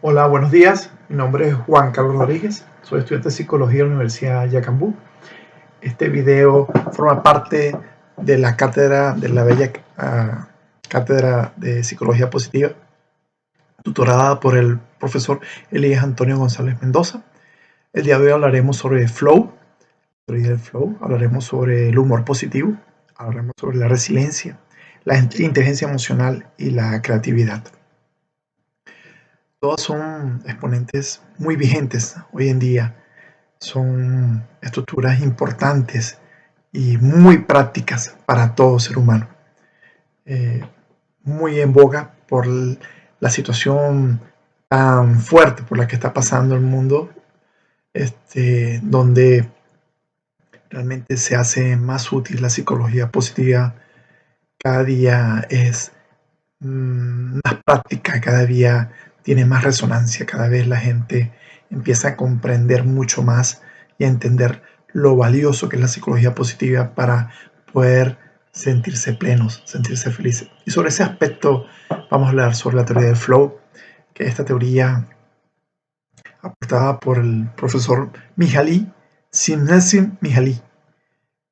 Hola, buenos días. Mi nombre es Juan Carlos Rodríguez. Soy estudiante de Psicología de la Universidad Yacambú. Este video forma parte de la cátedra de la bella Cátedra de Psicología Positiva, tutorada por el profesor Elías Antonio González Mendoza. El día de hoy hablaremos sobre flow, teoría del flow, hablaremos sobre el humor positivo, hablaremos sobre la resiliencia, la inteligencia emocional y la creatividad. Todas son exponentes muy vigentes hoy en día. Son estructuras importantes y muy prácticas para todo ser humano. Muy en boga por la situación tan fuerte por la que está pasando el mundo, donde realmente se hace más útil la psicología positiva. Cada día es más práctica, cada día tiene más resonancia, cada vez la gente empieza a comprender mucho más y a entender lo valioso que es la psicología positiva para poder sentirse plenos, sentirse felices. Y sobre ese aspecto vamos a hablar sobre la teoría del flow, que esta teoría aportada por el profesor Mihaly Csikszentmihalyi.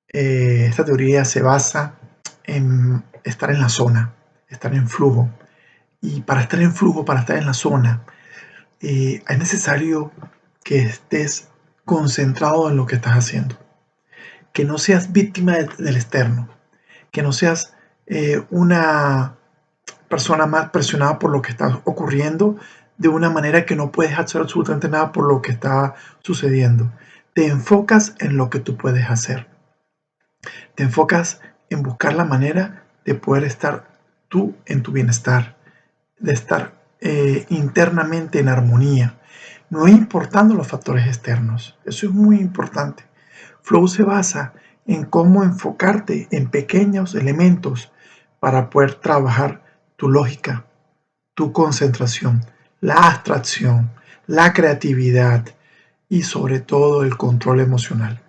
Esta teoría se basa en estar en la zona, estar en flujo. Y para estar en flujo, para estar en la zona, es necesario que estés concentrado en lo que estás haciendo. Que no seas víctima del externo. Que no seas una persona más presionada por lo que está ocurriendo de una manera que no puedes hacer absolutamente nada por lo que está sucediendo. Te enfocas en lo que tú puedes hacer. Te enfocas en buscar la manera de poder estar tú en tu bienestar, de estar internamente en armonía, no importando los factores externos. Eso es muy importante. Flow se basa en cómo enfocarte en pequeños elementos para poder trabajar tu lógica, tu concentración, la abstracción, la creatividad y sobre todo el control emocional.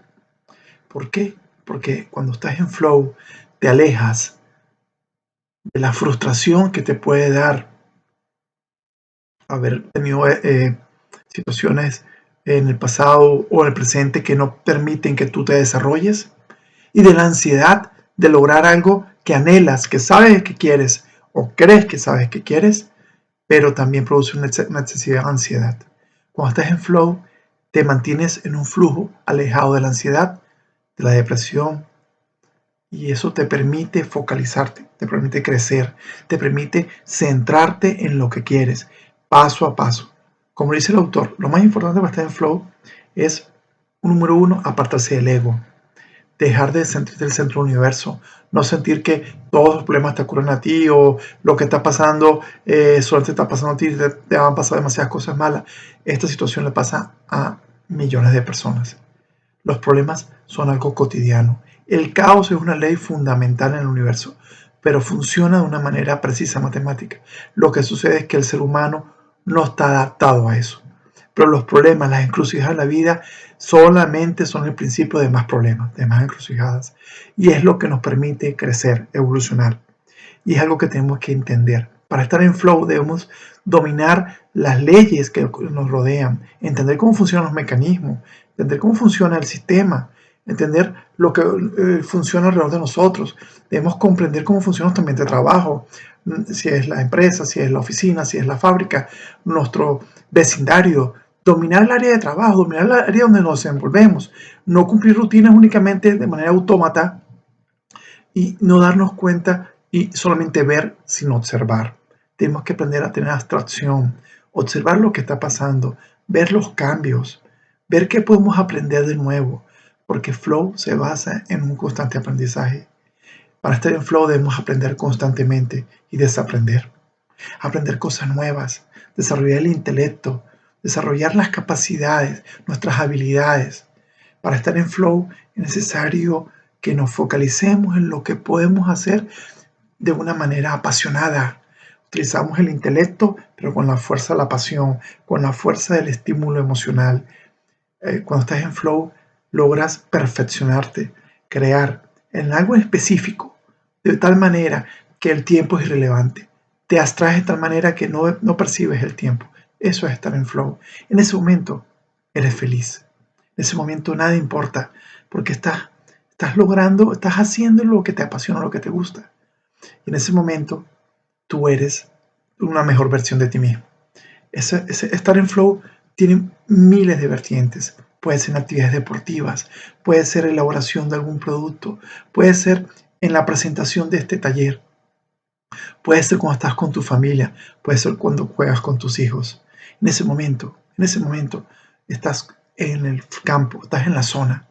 ¿Por qué? Porque cuando estás en flow te alejas de la frustración que te puede dar haber tenido situaciones en el pasado o en el presente que no permiten que tú te desarrolles, y de la ansiedad de lograr algo que anhelas, que sabes que quieres o crees que sabes que quieres, pero también produce una excesiva ansiedad. Cuando estás en flow, te mantienes en un flujo alejado de la ansiedad, de la depresión, y eso te permite focalizarte, te permite crecer, te permite centrarte en lo que quieres, paso a paso. Como dice el autor, lo más importante para estar en flow es, número uno, apartarse del ego, dejar de sentirte el centro del universo, no sentir que todos los problemas te ocurren a ti o lo que está pasando solo te está pasando a ti, te van a pasar demasiadas cosas malas. Esta situación le pasa a millones de personas. Los problemas son algo cotidiano. El caos es una ley fundamental en el universo, pero funciona de una manera precisa matemática. Lo que sucede es que el ser humano no está adaptado a eso. Pero los problemas, las encrucijadas de la vida, solamente son el principio de más problemas, de más encrucijadas. Y es lo que nos permite crecer, evolucionar. Y es algo que tenemos que entender. Para estar en flow debemos dominar las leyes que nos rodean, entender cómo funcionan los mecanismos, entender cómo funciona el sistema, entender lo que funciona alrededor de nosotros. Debemos comprender cómo funciona nuestro ambiente de trabajo, si es la empresa, si es la oficina, si es la fábrica, nuestro vecindario. Dominar el área de trabajo, dominar el área donde nos desenvolvemos, no cumplir rutinas únicamente de manera autómata y no darnos cuenta y solamente ver sin observar. Tenemos que aprender a tener abstracción, observar lo que está pasando, ver los cambios, ver qué podemos aprender de nuevo, porque flow se basa en un constante aprendizaje. Para estar en flow debemos aprender constantemente y desaprender, aprender cosas nuevas, desarrollar el intelecto, desarrollar las capacidades, nuestras habilidades. Para estar en flow es necesario que nos focalicemos en lo que podemos hacer de una manera apasionada. Utilizamos el intelecto, pero con la fuerza de la pasión, con la fuerza del estímulo emocional. Cuando estás en flow, logras perfeccionarte, crear en algo específico, de tal manera que el tiempo es irrelevante. Te abstraes de tal manera que no percibes el tiempo. Eso es estar en flow. En ese momento eres feliz. En ese momento nada importa, porque estás logrando, estás haciendo lo que te apasiona, lo que te gusta. Y en ese momento tú eres una mejor versión de ti mismo. Estar en flow tiene miles de vertientes. Puede ser en actividades deportivas, puede ser elaboración de algún producto, puede ser en la presentación de este taller, puede ser cuando estás con tu familia, puede ser cuando juegas con tus hijos. En ese momento estás en el campo, estás en la zona,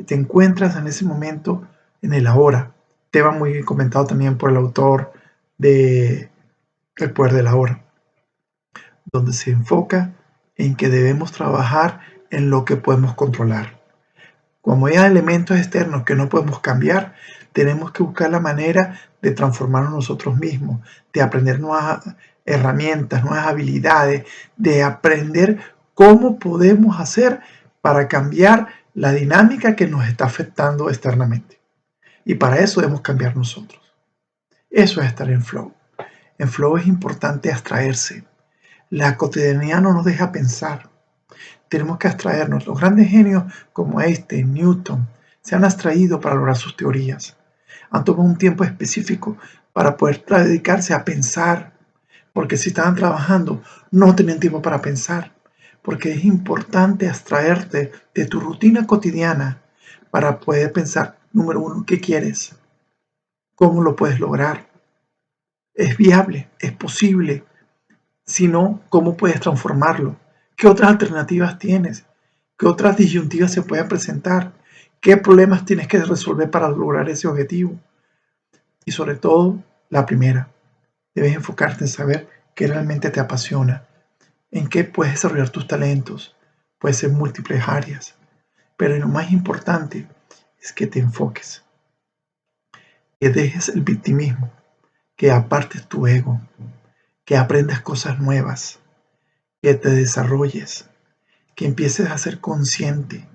te encuentras en ese momento en el ahora. Tema muy comentado también por el autor de El poder del ahora, donde se enfoca en que debemos trabajar en lo que podemos controlar. Como hay elementos externos que no podemos cambiar, tenemos que buscar la manera de transformarnos nosotros mismos, de aprender nuevas herramientas, nuevas habilidades, de aprender cómo podemos hacer para cambiar la dinámica que nos está afectando externamente. Y para eso debemos cambiar nosotros. Eso es estar en flow. En flow es importante abstraerse. La cotidianidad no nos deja pensar. Tenemos que abstraernos. Los grandes genios como Einstein, Newton, se han abstraído para lograr sus teorías. Han tomado un tiempo específico para poder dedicarse a pensar, porque si estaban trabajando no tenían tiempo para pensar, porque es importante abstraerte de tu rutina cotidiana para poder pensar, número uno, ¿qué quieres? ¿Cómo lo puedes lograr? ¿Es viable? ¿Es posible? Si no, ¿cómo puedes transformarlo? ¿Qué otras alternativas tienes? ¿Qué otras disyuntivas se pueden presentar? ¿Qué problemas tienes que resolver para lograr ese objetivo? Y sobre todo, la primera, debes enfocarte en saber qué realmente te apasiona, en qué puedes desarrollar tus talentos. Puede ser múltiples áreas, pero lo más importante es que te enfoques, que dejes el victimismo, que apartes tu ego, que aprendas cosas nuevas, que te desarrolles, que empieces a ser consciente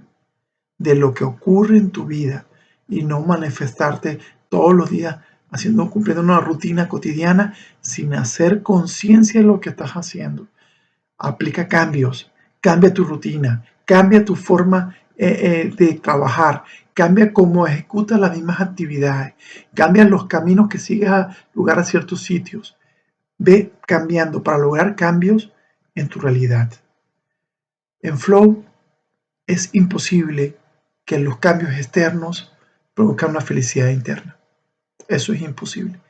de lo que ocurre en tu vida y no manifestarte todos los días cumpliendo una rutina cotidiana sin hacer conciencia de lo que estás haciendo. Aplica cambios, cambia tu rutina, cambia tu forma de trabajar, cambia cómo ejecutas las mismas actividades, cambia los caminos que sigues a lugar a ciertos sitios. Ve cambiando para lograr cambios en tu realidad. En Flow es imposible que los cambios externos produzcan una felicidad interna. Eso es imposible,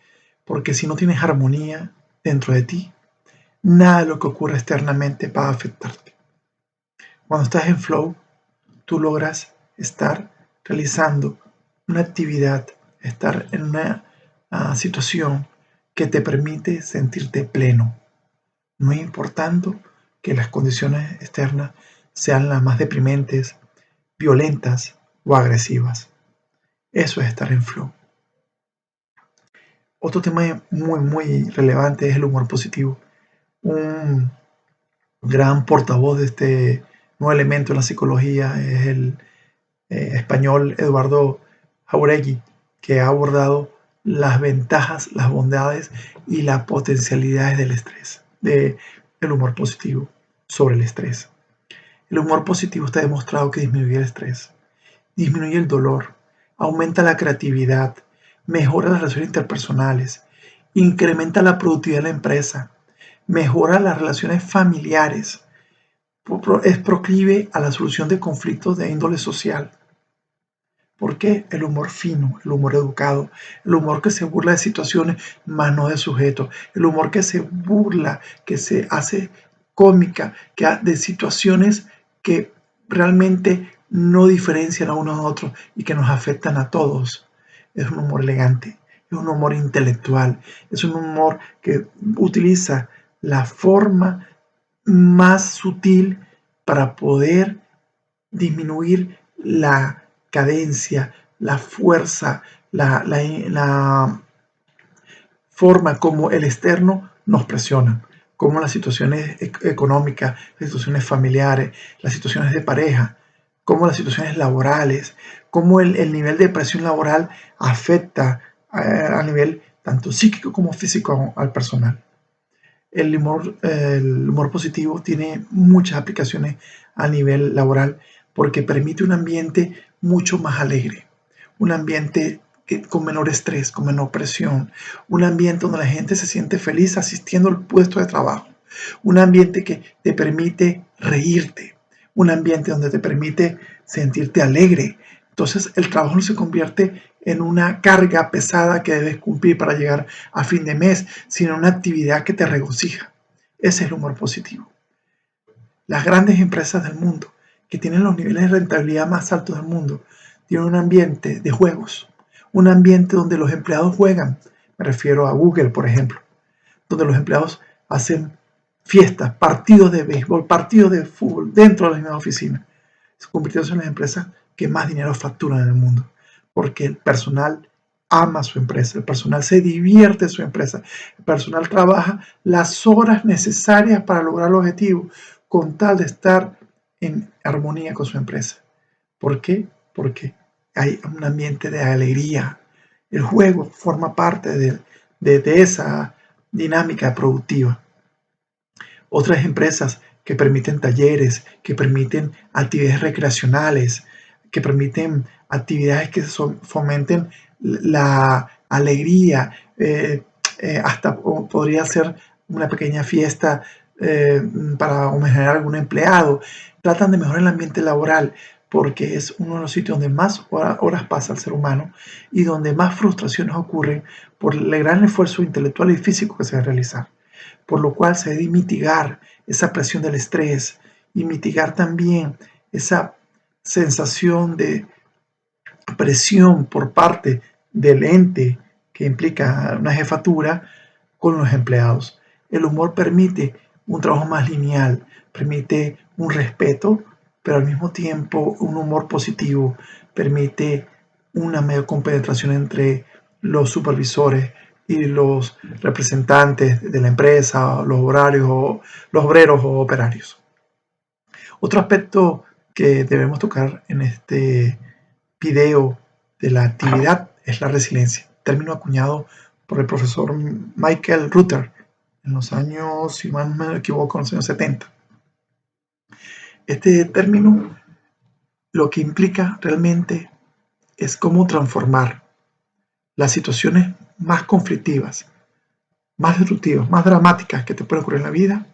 porque si no tienes armonía dentro de ti, nada de lo que ocurre externamente va a afectarte. Cuando estás en flow, tú logras estar realizando una actividad, estar en una situación que te permite sentirte pleno, no importando que las condiciones externas sean las más deprimentes, violentas o agresivas. Eso es estar en flow. Otro tema muy relevante es el humor positivo. Un gran portavoz de este nuevo elemento en la psicología es el español Eduardo Jauregui, que ha abordado las ventajas, las bondades y las potencialidades del estrés, del humor positivo sobre el estrés. El humor positivo está demostrado que disminuye el estrés, disminuye el dolor, aumenta la creatividad, mejora las relaciones interpersonales, incrementa la productividad de la empresa, mejora las relaciones familiares, es proclive a la solución de conflictos de índole social. ¿Por qué? El humor fino, el humor educado, el humor que se burla de situaciones, más no de sujetos, el humor que se burla, que se hace cómica, de situaciones que realmente no diferencian a unos a otros y que nos afectan a todos. Es un humor elegante, es un humor intelectual, es un humor que utiliza la forma más sutil para poder disminuir la cadencia, la fuerza, la forma como el externo nos presiona, como las situaciones económicas, las situaciones familiares, las situaciones de pareja, como las situaciones laborales, como el nivel de presión laboral afecta a nivel tanto psíquico como físico al personal. El humor positivo tiene muchas aplicaciones a nivel laboral porque permite un ambiente mucho más alegre, un ambiente con menor estrés, con menor presión, un ambiente donde la gente se siente feliz asistiendo al puesto de trabajo, un ambiente que te permite reírte, un ambiente donde te permite sentirte alegre. Entonces el trabajo no se convierte en una carga pesada que debes cumplir para llegar a fin de mes, sino una actividad que te regocija. Ese es el humor positivo. Las grandes empresas del mundo, que tienen los niveles de rentabilidad más altos del mundo, tienen un ambiente de juegos, un ambiente donde los empleados juegan. Me refiero a Google, por ejemplo, donde los empleados hacen fiestas, partidos de béisbol, partidos de fútbol dentro de la misma oficina. Se convirtieron en las empresas que más dinero facturan en el mundo, porque el personal ama su empresa, el personal se divierte en su empresa, el personal trabaja las horas necesarias para lograr el objetivo con tal de estar en armonía con su empresa. ¿Por qué? Porque hay un ambiente de alegría. El juego forma parte de esa dinámica productiva. Otras empresas que permiten talleres, que permiten actividades recreacionales, que permiten actividades que fomenten la alegría, hasta podría ser una pequeña fiesta para homenajear a algún empleado. Tratan de mejorar el ambiente laboral porque es uno de los sitios donde más horas pasa el ser humano y donde más frustraciones ocurren por el gran esfuerzo intelectual y físico que se debe realizar, por lo cual se debe mitigar esa presión del estrés y mitigar también esa sensación de presión por parte del ente que implica una jefatura con los empleados. El humor permite un trabajo más lineal, permite un respeto, pero al mismo tiempo un humor positivo, permite una mayor compenetración entre los supervisores y los representantes de la empresa, los obreros o operarios. Otro aspecto que debemos tocar en este video de la actividad es la resiliencia, término acuñado por el profesor Michael Ruther en los años, si mal no me equivoco, en los años 70. Este término lo que implica realmente es cómo transformar las situaciones más conflictivas, más destructivas, más dramáticas que te pueden ocurrir en la vida,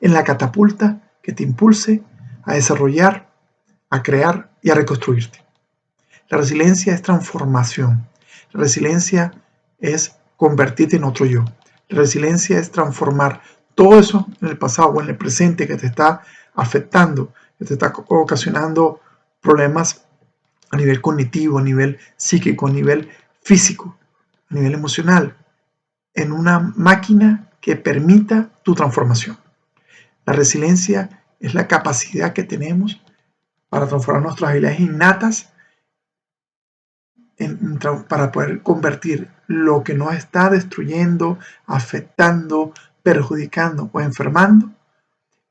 en la catapulta que te impulse a desarrollar, a crear y a reconstruirte. La resiliencia es transformación. La resiliencia es convertirte en otro yo. La resiliencia es transformar todo eso en el pasado o en el presente que te está afectando, que te está ocasionando problemas a nivel cognitivo, a nivel psíquico, a nivel físico, a nivel emocional, en una máquina que permita tu transformación. La resiliencia es la capacidad que tenemos para transformar nuestras habilidades innatas para poder convertir lo que nos está destruyendo, afectando, perjudicando o enfermando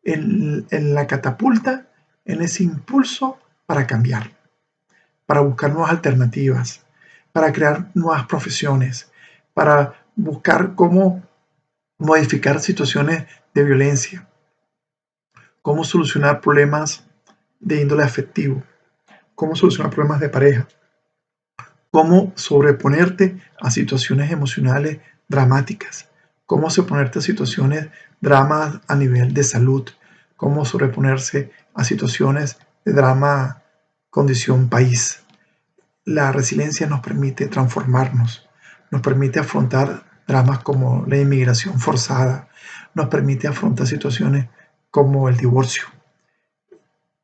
en la catapulta, en ese impulso para cambiar, para buscar nuevas alternativas, para crear nuevas profesiones, para buscar cómo modificar situaciones de violencia, cómo solucionar problemas de índole afectivo, cómo solucionar problemas de pareja, cómo sobreponerte a situaciones emocionales dramáticas, cómo sobreponerte a situaciones, dramas a nivel de salud, cómo sobreponerse a situaciones de drama condición país. La resiliencia nos permite transformarnos, nos permite afrontar dramas como la inmigración forzada, nos permite afrontar situaciones como el divorcio.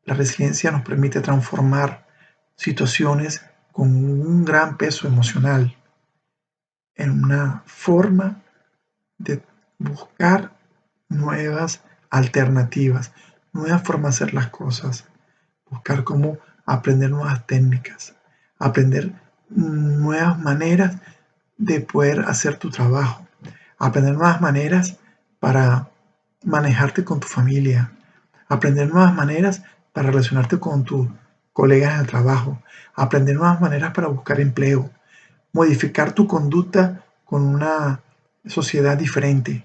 La resiliencia nos permite transformar situaciones con un gran peso emocional en una forma de buscar nuevas alternativas, nuevas formas de hacer las cosas, buscar cómo aprender nuevas técnicas, aprender nuevas maneras de poder hacer tu trabajo, aprender nuevas maneras para manejarte con tu familia, aprender nuevas maneras para relacionarte con tus colegas en el trabajo, aprender nuevas maneras para buscar empleo, modificar tu conducta con una sociedad diferente,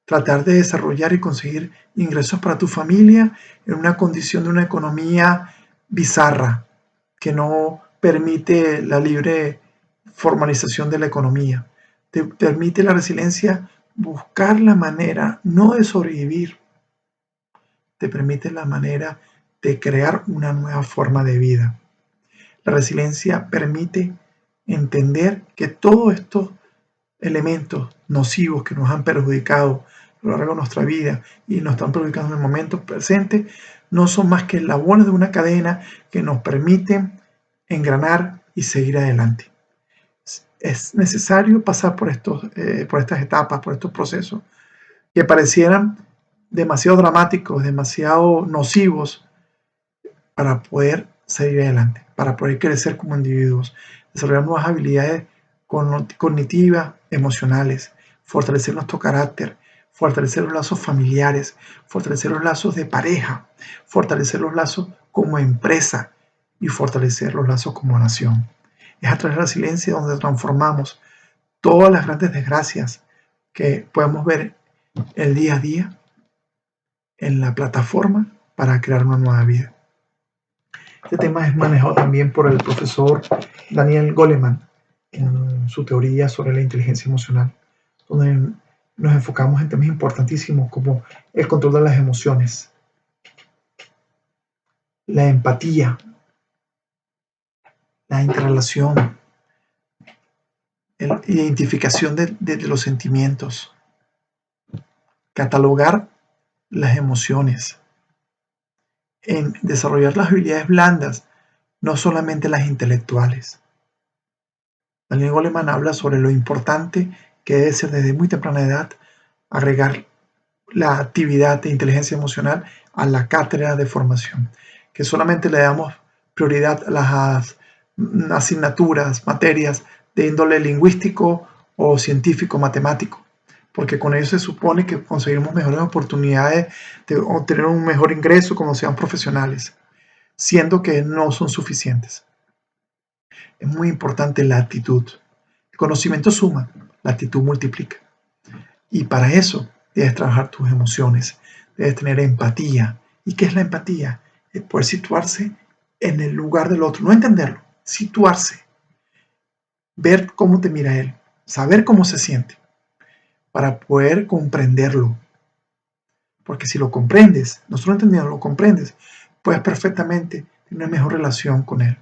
tratar de desarrollar y conseguir ingresos para tu familia en una condición de una economía bizarra que no permite la libre formalización de la economía. Te permite la resiliencia buscar la manera no de sobrevivir, te permite la manera de crear una nueva forma de vida. La resiliencia permite entender que todos estos elementos nocivos que nos han perjudicado a lo largo de nuestra vida y nos están perjudicando en el momento presente no son más que eslabones de una cadena que nos permiten engranar y seguir adelante. Es necesario pasar por estas etapas, por estos procesos que parecieran demasiado dramáticos, demasiado nocivos para poder salir adelante, para poder crecer como individuos, desarrollar nuevas habilidades cognitivas, emocionales, fortalecer nuestro carácter, fortalecer los lazos familiares, fortalecer los lazos de pareja, fortalecer los lazos como empresa y fortalecer los lazos como nación. Es a través de la resiliencia donde transformamos todas las grandes desgracias que podemos ver el día a día en la plataforma para crear una nueva vida. Este tema es manejado también por el profesor Daniel Goleman en su teoría sobre la inteligencia emocional, donde nos enfocamos en temas importantísimos como el control de las emociones, la empatía, la interrelación, la identificación de los sentimientos, catalogar las emociones, en desarrollar las habilidades blandas, no solamente las intelectuales. Daniel Goleman habla sobre lo importante que debe ser desde muy temprana edad agregar la actividad de inteligencia emocional a la cátedra de formación, que solamente le damos prioridad a las asignaturas, materias de índole lingüístico o científico matemático, porque con ello se supone que conseguimos mejores oportunidades de obtener un mejor ingreso como sean profesionales, siendo que no son suficientes. Es muy importante la actitud. El conocimiento suma, la actitud multiplica. Y para eso debes trabajar tus emociones, debes tener empatía. ¿Y qué es la empatía? Es poder situarse en el lugar del otro, no entenderlo, situarse, ver cómo te mira él, saber cómo se siente, para poder comprenderlo. Porque si lo comprendes, no solo entendiendo, lo comprendes, puedes perfectamente tener una mejor relación con él,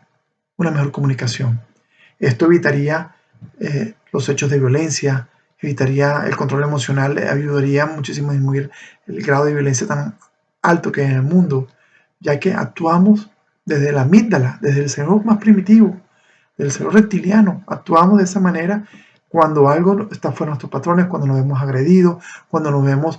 una mejor comunicación. Esto evitaría los hechos de violencia, evitaría el control emocional, ayudaría muchísimo a disminuir el grado de violencia tan alto que hay en el mundo, ya que actuamos desde la amígdala, desde el cerebro más primitivo, del cerebro reptiliano. Actuamos de esa manera cuando algo está fuera de nuestros patrones, cuando nos vemos agredidos, cuando nos vemos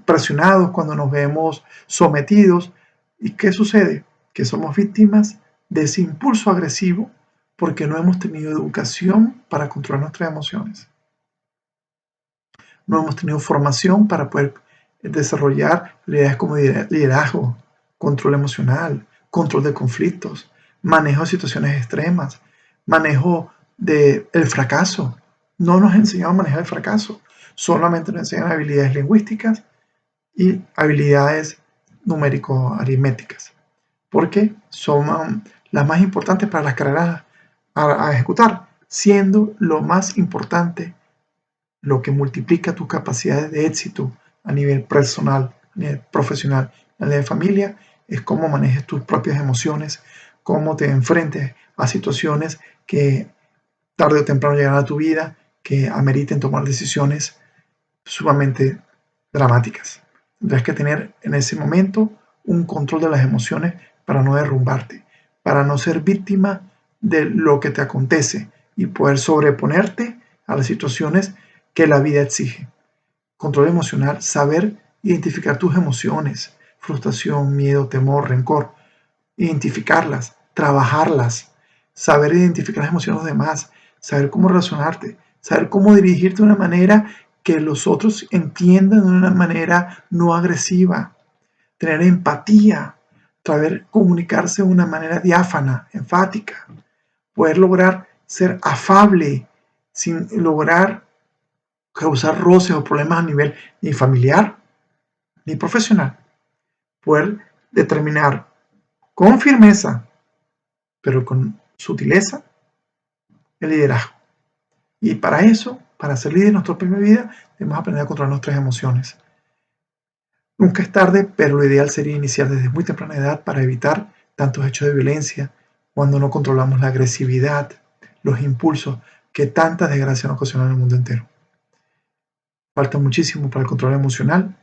presionados, cuando nos vemos sometidos. ¿Y qué sucede? Que somos víctimas de ese impulso agresivo porque no hemos tenido educación para controlar nuestras emociones. No hemos tenido formación para poder desarrollar habilidades como liderazgo, control emocional, control de conflictos, manejo de situaciones extremas, manejo del fracaso. No nos enseñan a manejar el fracaso, solamente nos enseñan habilidades lingüísticas y habilidades numérico-aritméticas, porque son las más importantes para las carreras a ejecutar, siendo lo más importante lo que multiplica tus capacidades de éxito a nivel personal, a nivel profesional, a nivel de familia, es cómo manejes tus propias emociones, cómo te enfrentes a situaciones que tarde o temprano llegarán a tu vida, que ameriten tomar decisiones sumamente dramáticas. Tendrás que tener en ese momento un control de las emociones para no derrumbarte, para no ser víctima de lo que te acontece y poder sobreponerte a las situaciones que la vida exige. Control emocional, saber identificar tus emociones, frustración, miedo, temor, rencor, identificarlas, trabajarlas, saber identificar las emociones de los demás, saber cómo relacionarte, saber cómo dirigirte de una manera que los otros entiendan de una manera no agresiva, tener empatía, saber comunicarse de una manera diáfana, enfática, poder lograr ser afable sin lograr causar roces o problemas a nivel ni familiar ni profesional. Poder determinar con firmeza, pero con sutileza, el liderazgo. Y para eso, para ser líder en nuestra propia vida, debemos aprender a controlar nuestras emociones. Nunca es tarde, pero lo ideal sería iniciar desde muy temprana edad para evitar tantos hechos de violencia cuando no controlamos la agresividad, los impulsos que tanta desgracia nos ocasionan en el mundo entero. Falta muchísimo para el control emocional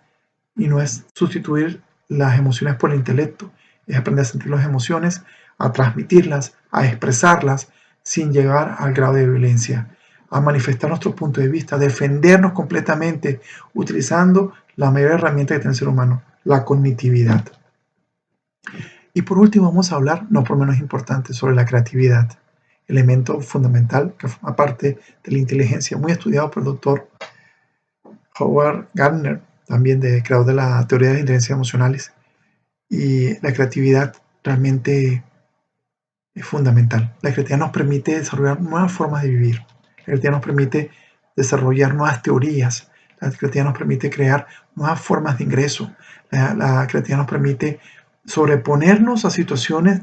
y no es sustituir las emociones por el intelecto, es aprender a sentir las emociones, a transmitirlas, a expresarlas sin llegar al grado de violencia, a manifestar nuestro punto de vista, a defendernos completamente utilizando la mayor herramienta que tiene el ser humano, la cognitividad. Y por último vamos a hablar, no por menos importante, sobre la creatividad, elemento fundamental que forma parte de la inteligencia, muy estudiado por el doctor Howard Gardner, también creador de la teoría de las inteligencias emocionales. Y la creatividad realmente es fundamental. La creatividad nos permite desarrollar nuevas formas de vivir. La creatividad nos permite desarrollar nuevas teorías. La creatividad nos permite crear nuevas formas de ingreso. La creatividad nos permite sobreponernos a situaciones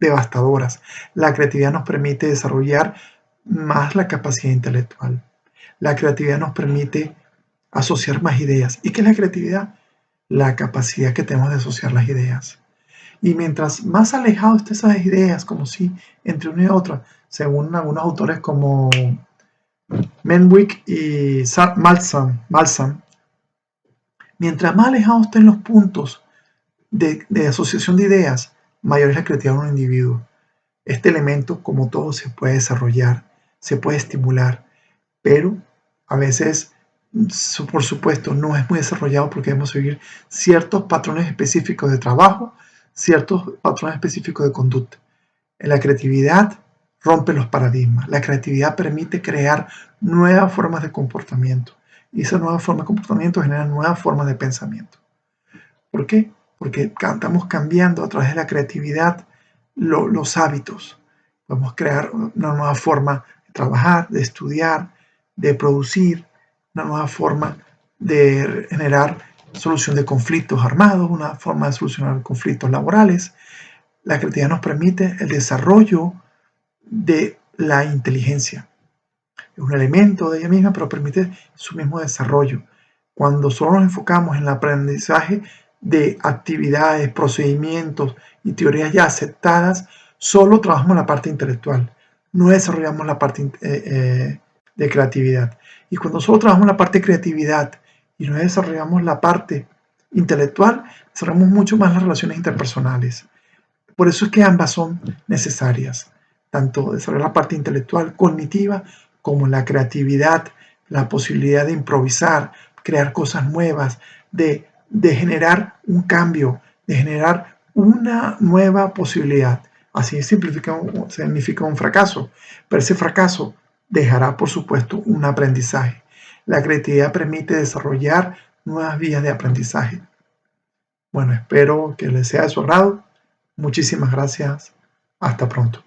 devastadoras. La creatividad nos permite desarrollar más la capacidad intelectual. La creatividad nos permite asociar más ideas. ¿Y qué es la creatividad? La capacidad que tenemos de asociar las ideas. Y mientras más alejado estén esas ideas, como si entre una y otra, según algunos autores como Menwick y Malsam, mientras más alejados estén los puntos de asociación de ideas, mayor es la creatividad de un individuo. Este elemento, como todo, se puede desarrollar, se puede estimular, pero a veces, por supuesto, no es muy desarrollado porque debemos seguir ciertos patrones específicos de trabajo, ciertos patrones específicos de conducta. En la creatividad rompe los paradigmas. La creatividad permite crear nuevas formas de comportamiento. Y esas nuevas formas de comportamiento generan nuevas formas de pensamiento. ¿Por qué? Porque estamos cambiando a través de la creatividad los hábitos. Podemos crear una nueva forma de trabajar, de estudiar, de producir, una nueva forma de generar solución de conflictos armados, una forma de solucionar conflictos laborales. La creatividad nos permite el desarrollo de la inteligencia. Es un elemento de ella misma, pero permite su mismo desarrollo. Cuando solo nos enfocamos en el aprendizaje de actividades, procedimientos y teorías ya aceptadas, solo trabajamos la parte intelectual, no desarrollamos la parte de creatividad. Y cuando solo trabajamos la parte de creatividad y no desarrollamos la parte intelectual, desarrollamos mucho más las relaciones interpersonales. Por eso es que ambas son necesarias, tanto desarrollar la parte intelectual, cognitiva, como la creatividad, la posibilidad de improvisar, crear cosas nuevas, de generar un cambio, de generar una nueva posibilidad. Así significa un fracaso, pero ese fracaso dejará, por supuesto, un aprendizaje. La creatividad permite desarrollar nuevas vías de aprendizaje. Bueno, espero que les sea de su agrado. Muchísimas gracias. Hasta pronto.